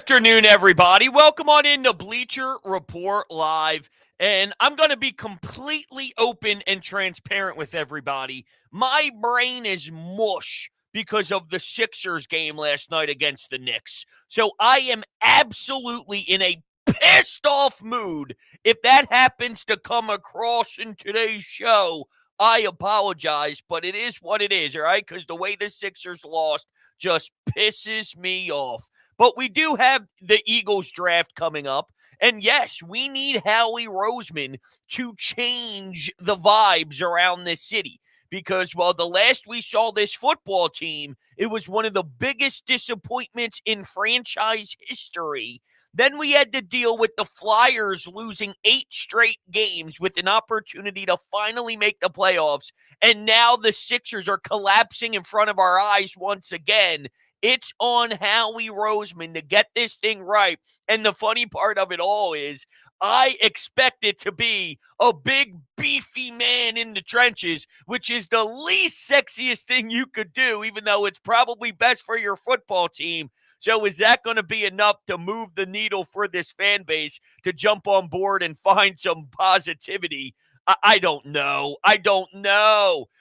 afternoon, everybody. Welcome on into Bleacher Report Live. And I'm going to be completely open and transparent with everybody. My brain is mush because of the Sixers game last night against the Knicks. So I am absolutely in a pissed off mood. If that happens to come across in today's show, I apologize, but it is what it is, all right? Because the way the Sixers lost just pisses me off. But we do have the Eagles draft coming up. And yes, we need Howie Roseman to change the vibes around this city. Because, well, the last we saw this football team, it was one of the biggest disappointments in franchise history. Then we had to deal with the Flyers losing 8 straight games with an opportunity to finally make the playoffs. And now the Sixers are collapsing in front of our eyes once again. It's on Howie Roseman to get this thing right. And the funny part of it all is I expect it to be a big, beefy man in the trenches, which is the least sexiest thing you could do, even though it's probably best for your football team. So is that going to be enough to move the needle for this fan base to jump on board and find some positivity? I don't know.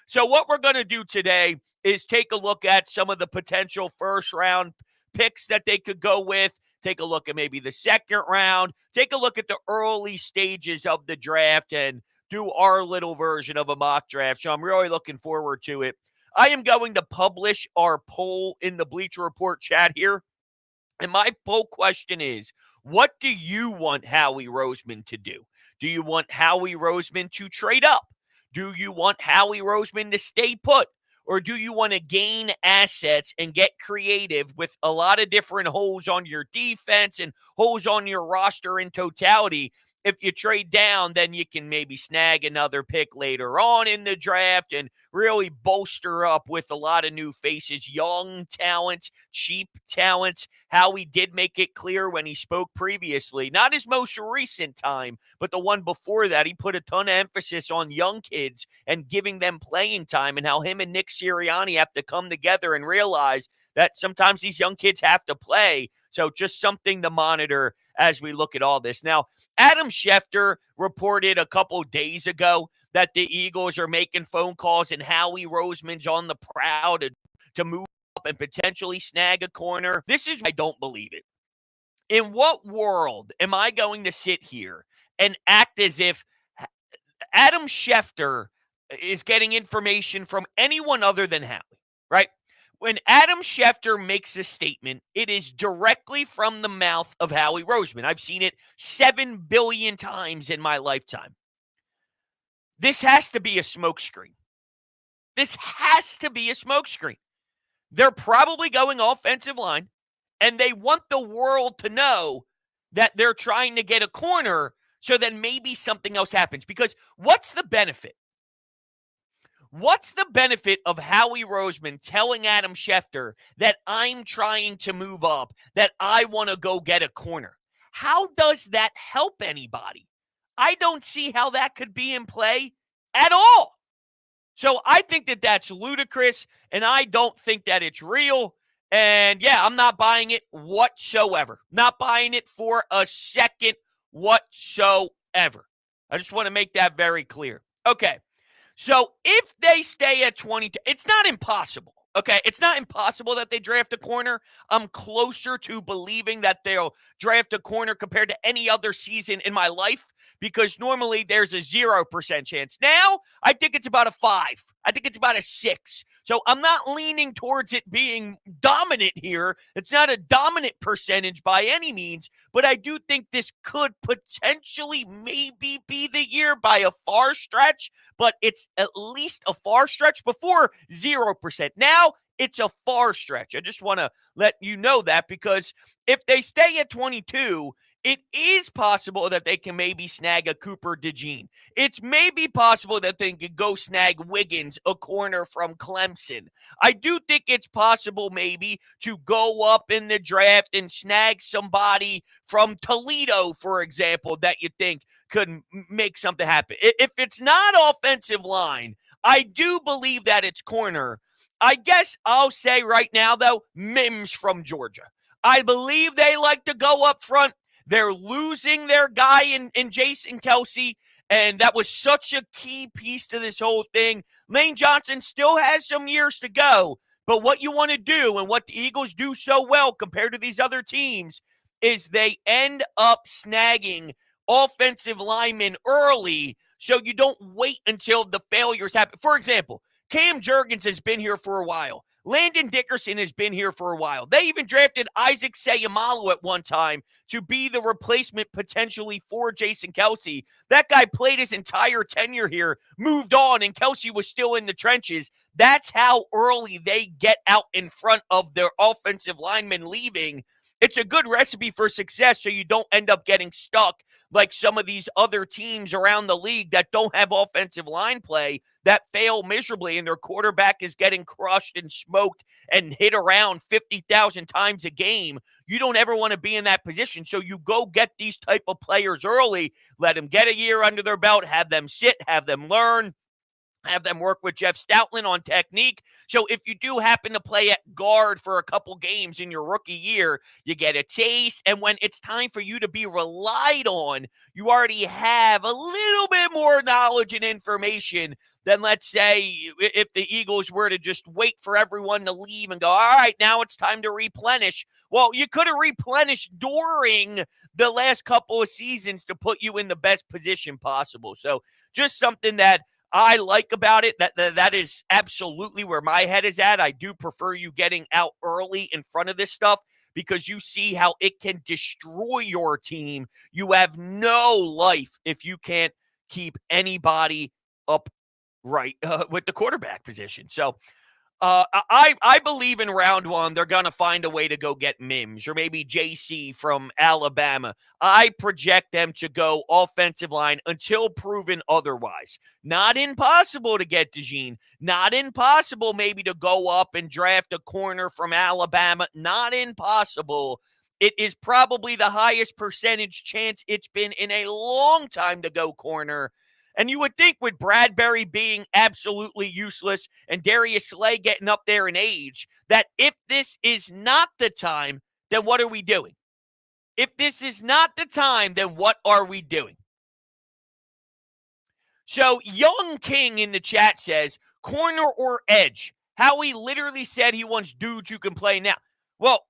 So what we're going to do today is take a look at some of the potential first-round picks that they could go with, take a look at maybe the second round, take a look at the early stages of the draft, and do our little version of a mock draft. So I'm really looking forward to it. I am going to publish our poll in the Bleacher Report chat here. And my poll question is, what do you want Howie Roseman to do? Do you want Howie Roseman to trade up? Do you want Howie Roseman to stay put? Or do you want to gain assets and get creative with a lot of different holes on your defense and holes on your roster in totality? If you trade down, then you can maybe snag another pick later on in the draft and really bolster up with a lot of new faces, young talent, cheap talent. Howie did make it clear when he spoke previously, not his most recent time, but the one before that, he put a ton of emphasis on young kids and giving them playing time and how him and Nick Sirianni have to come together and realize that sometimes these young kids have to play. So just something to monitor as we look at all this. Now, Adam Schefter reported a couple days ago that the Eagles are making phone calls and Howie Roseman's on the prowl to move up and potentially snag a corner. This is, I don't believe it. In what world am I going to sit here and act as if Adam Schefter is getting information from anyone other than Howie, right? When Adam Schefter makes a statement, it is directly from the mouth of Howie Roseman. I've seen it 7 billion times in my lifetime. This has to be a smokescreen. They're probably going offensive line, and they want the world to know that they're trying to get a corner so then maybe something else happens. Because what's the benefit? What's the benefit of Howie Roseman telling Adam Schefter that I'm trying to move up, that I want to go get a corner? How does that help anybody? I don't see how that could be in play at all. So I think that that's ludicrous, and I don't think that it's real. And, yeah, I'm not buying it whatsoever. Not buying it for a second whatsoever. I just want to make that very clear. Okay. So if they stay at 22, it's not impossible, okay? It's not impossible that they draft a corner. I'm closer to believing that they'll draft a corner compared to any other season in my life because normally there's a 0% chance. Now, I think it's about a 5. I think it's about a 6. So I'm not leaning towards it being dominant here. It's not a dominant percentage by any means, but I do think this could potentially maybe be the year by a far stretch, but it's at least a far stretch before 0%. Now, it's a far stretch. I just want to let you know that because if they stay at 22, it is possible that they can maybe snag a Cooper DeJean. It's maybe possible that they can go snag Wiggins, a corner from Clemson. I do think it's possible maybe to go up in the draft and snag somebody from Toledo, for example, that you think could make something happen. If it's not offensive line, I do believe that it's corner. I guess I'll say right now, though, Mims from Georgia. I believe they like to go up front. They're losing their guy in Jason Kelce, and that was such a key piece to this whole thing. Lane Johnson still has some years to go, but what you want to do and what the Eagles do so well compared to these other teams is they end up snagging offensive linemen early so you don't wait until the failures happen. For example, Cam Jurgens has been here for a while. Landon Dickerson has been here for a while. They even drafted Isaac Seumalo at one time to be the replacement potentially for Jason Kelce. That guy played his entire tenure here, moved on, and Kelce was still in the trenches. That's how early they get out in front of their offensive linemen leaving. It's a good recipe for success so you don't end up getting stuck like some of these other teams around the league that don't have offensive line play that fail miserably and their quarterback is getting crushed and smoked and hit around 50,000 times a game. You don't ever want to be in that position. So you go get these type of players early, let them get a year under their belt, have them sit, have them learn, have them work with Jeff Stoutland on technique. So if you do happen to play at guard for a couple games in your rookie year, you get a taste. And when it's time for you to be relied on, you already have a little bit more knowledge and information than, let's say, if the Eagles were to just wait for everyone to leave and go, all right, now it's time to replenish. Well, you could have replenished during the last couple of seasons to put you in the best position possible. So just something that I like about it. That is absolutely where my head is at. I do prefer you getting out early in front of this stuff because you see how it can destroy your team. You have no life if you can't keep anybody upright with the quarterback position. So I believe in round one, they're going to find a way to go get Mims or maybe JC from Alabama. I project them to go offensive line until proven otherwise. Not impossible to get DeJean. Not impossible maybe to go up and draft a corner from Alabama. Not impossible. It is probably the highest percentage chance it's been in a long time to go corner. And you would think with Bradbury being absolutely useless and Darius Slay getting up there in age, that if this is not the time, then what are we doing? If this is not the time, then what are we doing? So Young King in the chat says, corner or edge? Howie literally said he wants dudes who can play now. Well,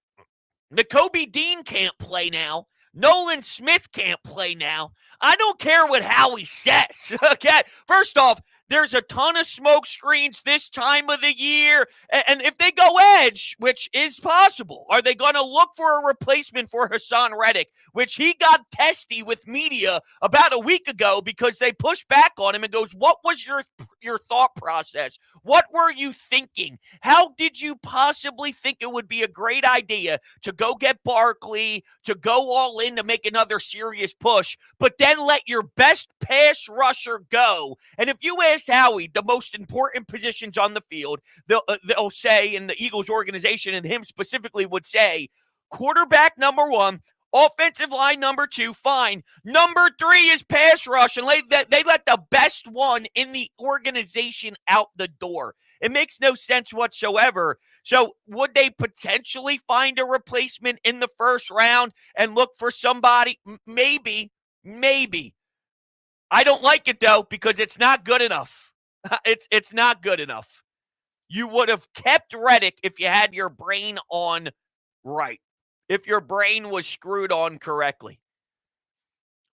Nakobe Dean can't play now. Nolan Smith can't play now. I don't care what Howie says. Okay. First off, there's a ton of smoke screens this time of the year. And if they go edge, which is possible, are they going to look for a replacement for Hassan Reddick, which he got testy with media about a week ago because they pushed back on him and goes, what was your thought process? What were you thinking? How did you possibly think it would be a great idea to go get Barkley, to go all in to make another serious push, but then let your best pass rusher go? And if you asked Howie the most important positions on the field, they'll say, and the Eagles organization and him specifically would say, quarterback number one, offensive line number two, fine. Number three is pass rush, and they let the best one in the organization out the door. It makes no sense whatsoever. So would they potentially find a replacement in the first round and look for somebody? Maybe. I don't like it, though, because it's not good enough. It's not good enough. You would have kept Reddick if you had your brain on right. If your brain was screwed on correctly.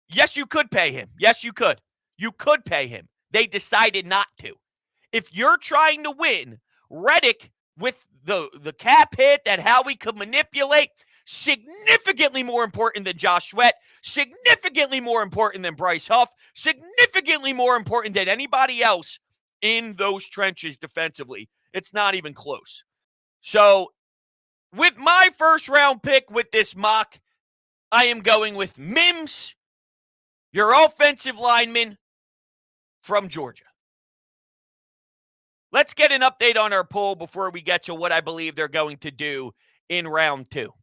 Yes, you could pay him. Yes, you could. You could pay him. They decided not to. If you're trying to win, Reddick, with the cap hit that Howie could manipulate, significantly more important than Josh Sweat, significantly more important than Bryce Huff, significantly more important than anybody else in those trenches defensively. It's not even close. So, with my first round pick with this mock, I am going with Mims, your offensive lineman from Georgia. Let's get an update on our poll before we get to what I believe they're going to do in round two.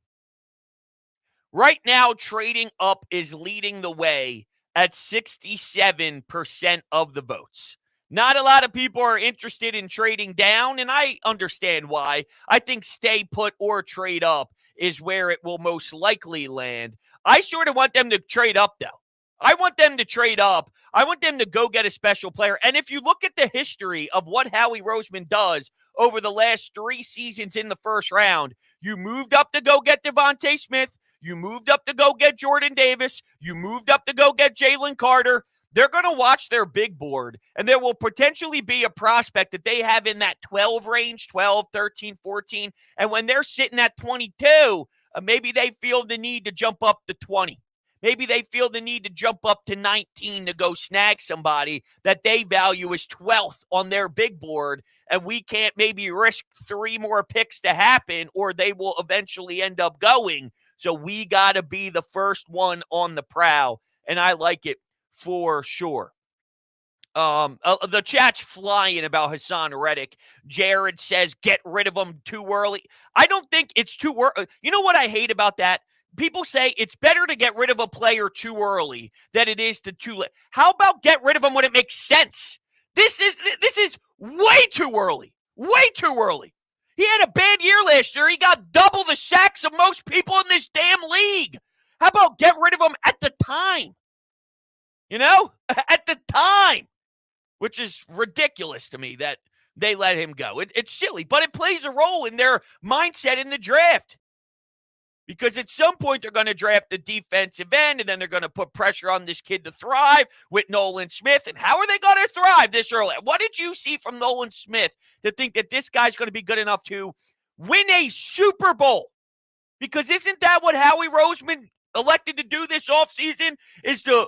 Right now, trading up is leading the way at 67% of the votes. Not a lot of people are interested in trading down, and I understand why. I think stay put or trade up is where it will most likely land. I sort of want them to trade up, though. I want them to trade up. I want them to go get a special player. And if you look at the history of what Howie Roseman does over the last 3 seasons in the first round, you moved up to go get Devontae Smith. You moved up to go get Jordan Davis. You moved up to go get Jalen Carter. They're going to watch their big board, and there will potentially be a prospect that they have in that 12 range, 12, 13, 14. And when they're sitting at 22, maybe they feel the need to jump up to 20. Maybe they feel the need to jump up to 19 to go snag somebody that they value as 12th on their big board, and we can't maybe risk 3 more picks to happen, or they will eventually end up going. So we got to be the first one on the prowl, and I like it for sure. The chat's flying about Hassan Reddick. Jared says, get rid of him too early. I don't think it's too early. You know what I hate about that? People say it's better to get rid of a player too early than it is to too late. How about get rid of him when it makes sense? This is way too early. Way too early. He had a bad year last year. He got double the sacks of most people in this damn league. How about get rid of him at the time? You know, at the time, which is ridiculous to me that they let him go. It's silly, but it plays a role in their mindset in the draft. Because at some point they're going to draft the defensive end, and then they're going to put pressure on this kid to thrive with Nolan Smith. And how are they going to thrive this early? What did you see from Nolan Smith to think that this guy's going to be good enough to win a Super Bowl? Because isn't that what Howie Roseman elected to do this offseason, is to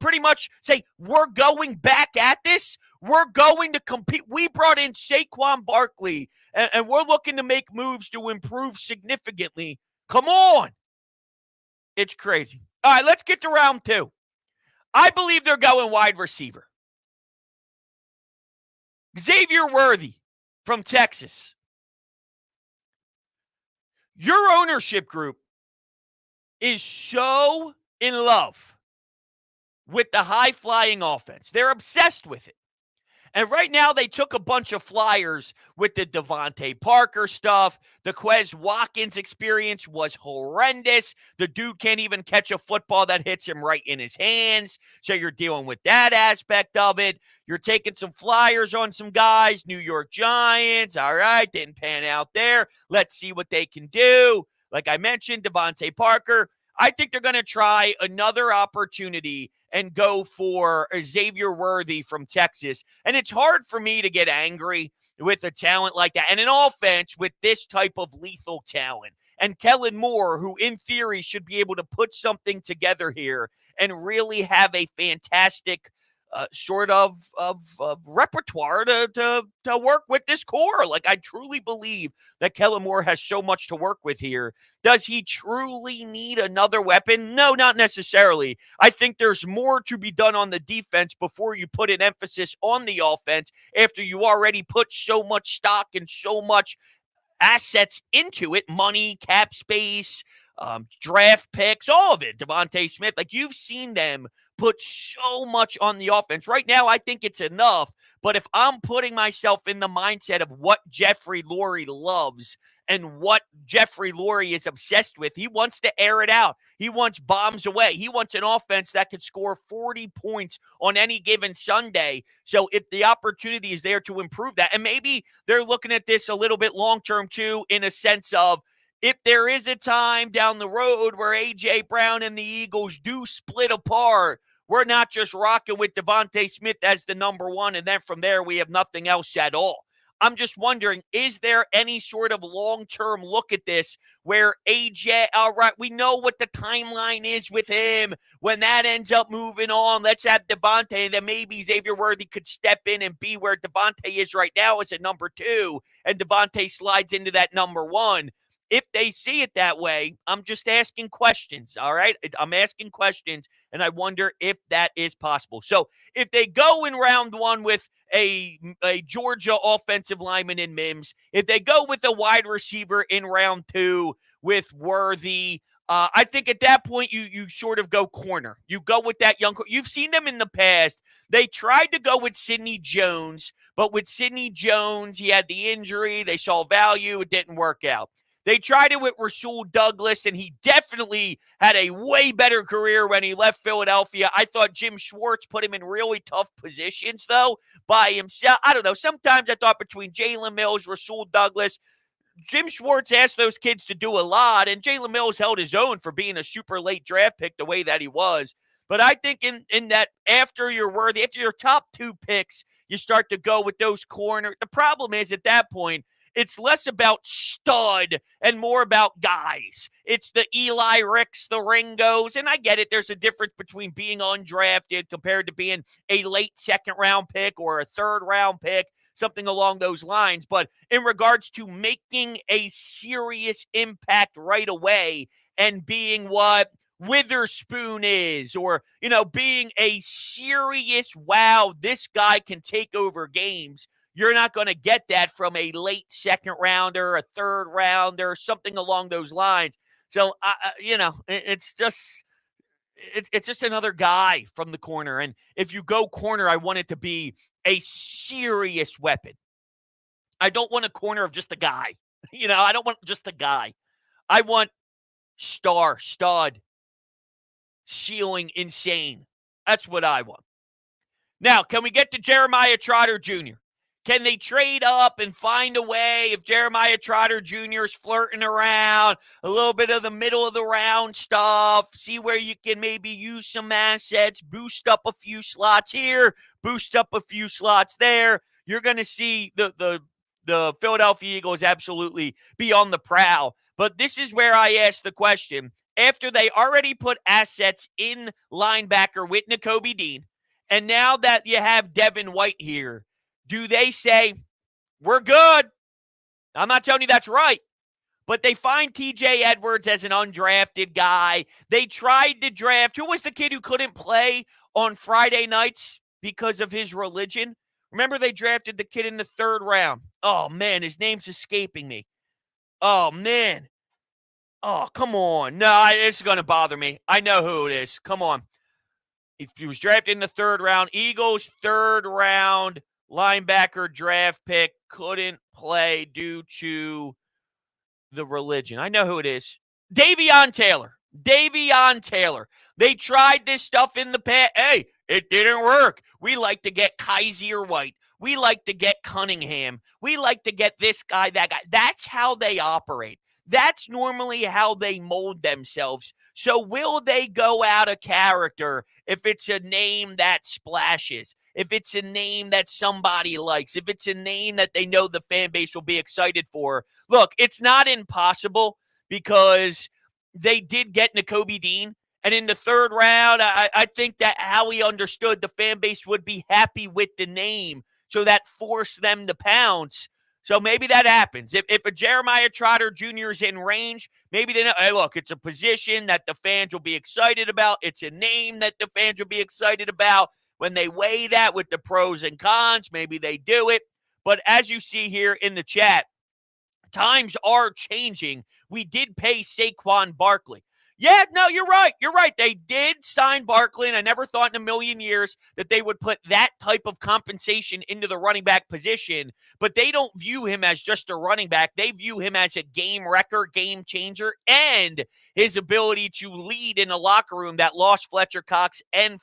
pretty much say, we're going back at this. We're going to compete. We brought in Saquon Barkley, and we're looking to make moves to improve significantly. Come on. It's crazy. All right, let's get to round 2. I believe they're going wide receiver. Xavier Worthy from Texas. Your ownership group is so in love with the high-flying offense. They're obsessed with it. And right now, they took a bunch of flyers with the Devontae Parker stuff. The Quez Watkins experience was horrendous. The dude can't even catch a football that hits him right in his hands. So you're dealing with that aspect of it. You're taking some flyers on some guys. New York Giants, all right, didn't pan out there. Let's see what they can do. Like I mentioned, Devontae Parker. I think they're going to try another opportunity and go for Xavier Worthy from Texas. And it's hard for me to get angry with a talent like that and an offense with this type of lethal talent. And Kellen Moore, who in theory should be able to put something together here and really have a fantastic sort of repertoire to work with this core. Like, I truly believe that Kellen Moore has so much to work with here. Does he truly need another weapon? No, not necessarily. I think there's more to be done on the defense before you put an emphasis on the offense after you already put so much stock and so much assets into it, money, cap space, draft picks, all of it. Devontae Smith, like, you've seen them put so much on the offense. Right now, I think it's enough, but if I'm putting myself in the mindset of what Jeffrey Lurie loves and what Jeffrey Lurie is obsessed with, he wants to air it out. He wants bombs away. He wants an offense that could score 40 points on any given Sunday. So if the opportunity is there to improve that, and maybe they're looking at this a little bit long-term too, in a sense of, if there is a time down the road where A.J. Brown and the Eagles do split apart, we're not just rocking with Devontae Smith as the number one, and then from there we have nothing else at all. I'm just wondering, is there any sort of long-term look at this where A.J., all right, we know what the timeline is with him. When that ends up moving on, let's have Devontae, and then maybe Xavier Worthy could step in and be where Devontae is right now as a number 2, and Devontae slides into that number 1. If they see it that way, I'm just asking questions, all right? I'm asking questions, and I wonder if that is possible. So if they go in round 1 with a Georgia offensive lineman in Mims, if they go with a wide receiver in round 2 with Worthy, I think at that point you sort of go corner. You go with that young. You've seen them in the past. They tried to go with Sidney Jones, but with Sidney Jones, he had the injury. They saw value. It didn't work out. They tried it with Rasul Douglas, and he definitely had a way better career when he left Philadelphia. I thought Jim Schwartz put him in really tough positions, though, by himself. I don't know. Sometimes I thought between Jalen Mills, Rasul Douglas, Jim Schwartz asked those kids to do a lot, and Jalen Mills held his own for being a super late draft pick the way that he was. But I think in that after your top two picks, you start to go with those corner. The problem is at that point, it's less about stud and more about guys. It's the Eli Ricks, the Ringos, and I get it. There's a difference between being undrafted compared to being a late second-round pick or a third-round pick, something along those lines. But in regards to making a serious impact right away and being what Witherspoon is, or, being a serious, wow, this guy can take over games, you're not going to get that from a late second rounder, a third rounder, something along those lines. So, it's just another guy from the corner. And if you go corner, I want it to be a serious weapon. I don't want a corner of just a guy. I don't want just a guy. I want stud, ceiling, insane. That's what I want. Now, can we get to Jeremiah Trotter Jr.? Can they trade up and find a way if Jeremiah Trotter Jr. is flirting around, a little bit of the middle of the round stuff, see where you can maybe use some assets, boost up a few slots here, boost up a few slots there? You're going to see the Philadelphia Eagles absolutely be on the prowl. But this is where I ask the question. After they already put assets in linebacker with Nakobe Dean, and now that you have Devin White here, do they say, we're good? I'm not telling you that's right. But they find TJ Edwards as an undrafted guy. They tried to draft. Who was the kid who couldn't play on Friday nights because of his religion? Remember, they drafted the kid in the third round. Oh, man, his name's escaping me. Oh, man. Oh, come on. No, it's going to bother me. I know who it is. Come on. If he was drafted in the third round, Eagles third round linebacker draft pick, couldn't play due to the religion. I know who it is. Davion Taylor. They tried this stuff in the past. Hey, it didn't work. We like to get Kaiser White. We like to get Cunningham. We like to get this guy, that guy. That's how they operate. That's normally how they mold themselves. So will they go out of character if it's a name that splashes? If it's a name that somebody likes? If it's a name that they know the fan base will be excited for? Look, it's not impossible because they did get Nakobe Dean. And in the third round, I think that Howie understood the fan base would be happy with the name. So that forced them to pounce. So maybe that happens. If a Jeremiah Trotter Jr. is in range, maybe they know, hey, look, it's a position that the fans will be excited about. It's a name that the fans will be excited about. When they weigh that with the pros and cons, maybe they do it. But as you see here in the chat, times are changing. We did pay Saquon Barkley. Yeah, no, you're right. You're right. They did sign Barkley, and I never thought in a million years that they would put that type of compensation into the running back position, but they don't view him as just a running back. They view him as a game wrecker, game changer, and his ability to lead in a locker room that lost Fletcher Cox and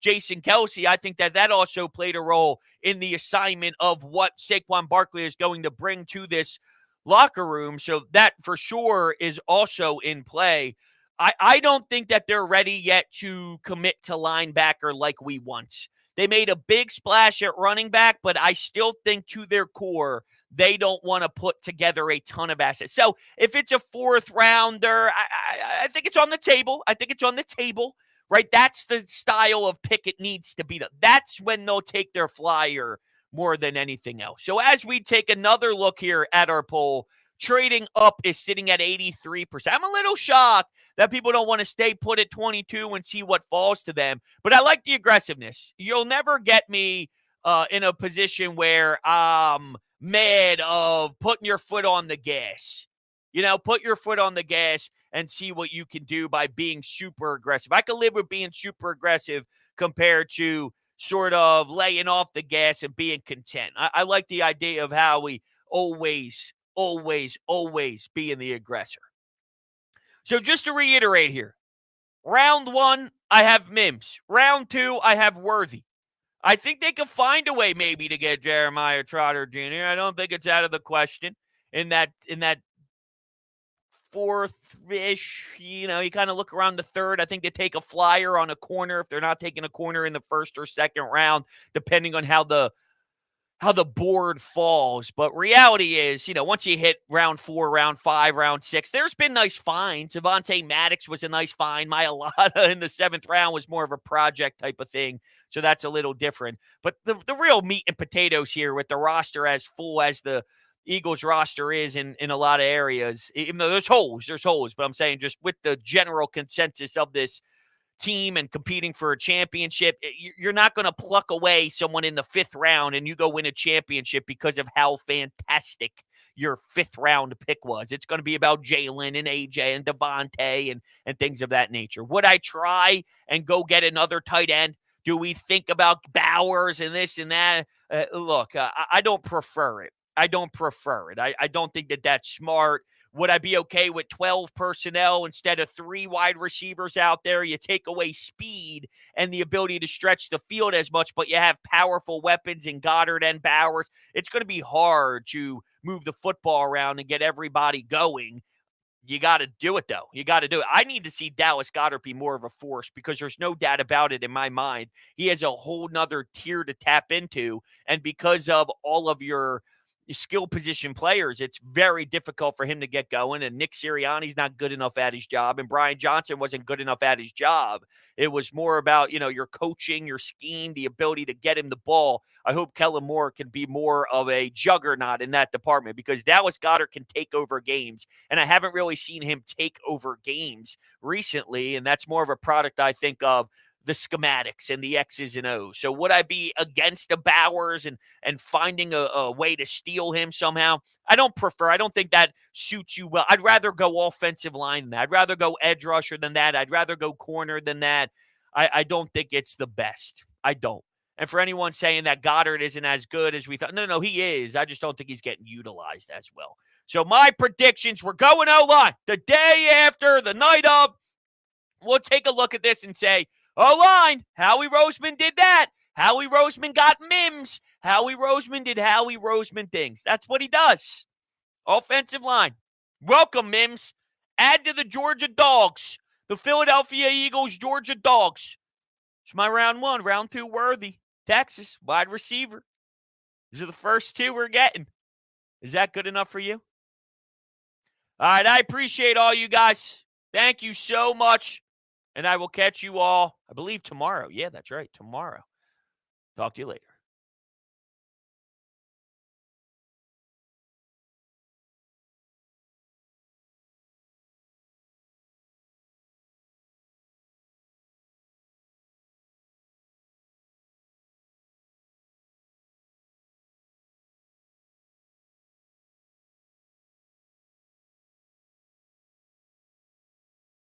Jason Kelsey. I think that also played a role in the assignment of what Saquon Barkley is going to bring to this locker room. So that for sure is also in play. I don't think that they're ready yet to commit to linebacker like we want. They made a big splash at running back, but I still think to their core, they don't want to put together a ton of assets. So if it's a fourth rounder, I think it's on the table. Right? That's the style of pick it needs to be. That's when they'll take their flyer more than anything else. So as we take another look here at our poll, trading up is sitting at 83%. I'm a little shocked that people don't want to stay put at 22 and see what falls to them. But I like the aggressiveness. You'll never get me in a position where I'm mad of putting your foot on the gas. Put your foot on the gas and see what you can do by being super aggressive. I can live with being super aggressive compared to sort of laying off the gas and being content. I like the idea of how we always always, always being the aggressor. So just to reiterate here, round 1, I have Mims. Round 2, I have Worthy. I think they could find a way maybe to get Jeremiah Trotter Jr. I don't think it's out of the question in that fourth-ish, you kind of look around the third. I think they take a flyer on a corner if they're not taking a corner in the first or second round, depending on how the board falls. But reality is, once you hit round 4, round 5, round 6, there's been nice finds. Avonte Maddox was a nice find. Mailata in the 7th round was more of a project type of thing. So that's a little different. But the real meat and potatoes here with the roster as full as the Eagles roster is in a lot of areas, even though there's holes. But I'm saying just with the general consensus of this team and competing for a championship, you're not going to pluck away someone in the 5th round and you go win a championship because of how fantastic your 5th round pick was. It's going to be about Jalen and AJ and Devontae and things of that nature. Would I try and go get another tight end? Do we think about Bowers and this and that? Look, I don't prefer it. I don't think that that's smart. Would I be okay with 12 personnel instead of 3 wide receivers out there? You take away speed and the ability to stretch the field as much, but you have powerful weapons in Goddard and Bowers. It's going to be hard to move the football around and get everybody going. You got to do it, though. You got to do it. I need to see Dallas Goedert be more of a force because there's no doubt about it in my mind. He has a whole nother tier to tap into, and because of all of your skill position players, it's very difficult for him to get going. And Nick Sirianni's not good enough at his job, and Brian Johnson wasn't good enough at his job. It was more about, your coaching, your scheme, the ability to get him the ball. I hope Kellen Moore can be more of a juggernaut in that department because Dallas Goedert can take over games, and I haven't really seen him take over games recently, and that's more of a product, I think, of the schematics and the X's and O's. So would I be against the Bowers and finding a way to steal him somehow? I don't think that suits you well. I'd rather go offensive line than that. I'd rather go edge rusher than that. I'd rather go corner than that. I don't think it's the best. I don't. And for anyone saying that Goddard isn't as good as we thought, no, he is. I just don't think he's getting utilized as well. So my predictions, we're going O-line. The day after, the night of, we'll take a look at this and say, O-line, Howie Roseman did that. Howie Roseman got Mims. Howie Roseman did Howie Roseman things. That's what he does. Offensive line. Welcome, Mims. Add to the Georgia Dogs. The Philadelphia Eagles, Georgia Dogs. It's my round 1. Round 2, Worthy. Texas, wide receiver. These are the first 2 we're getting. Is that good enough for you? All right, I appreciate all you guys. Thank you so much. And I will catch you all, I believe, tomorrow. Yeah, that's right, tomorrow. Talk to you later.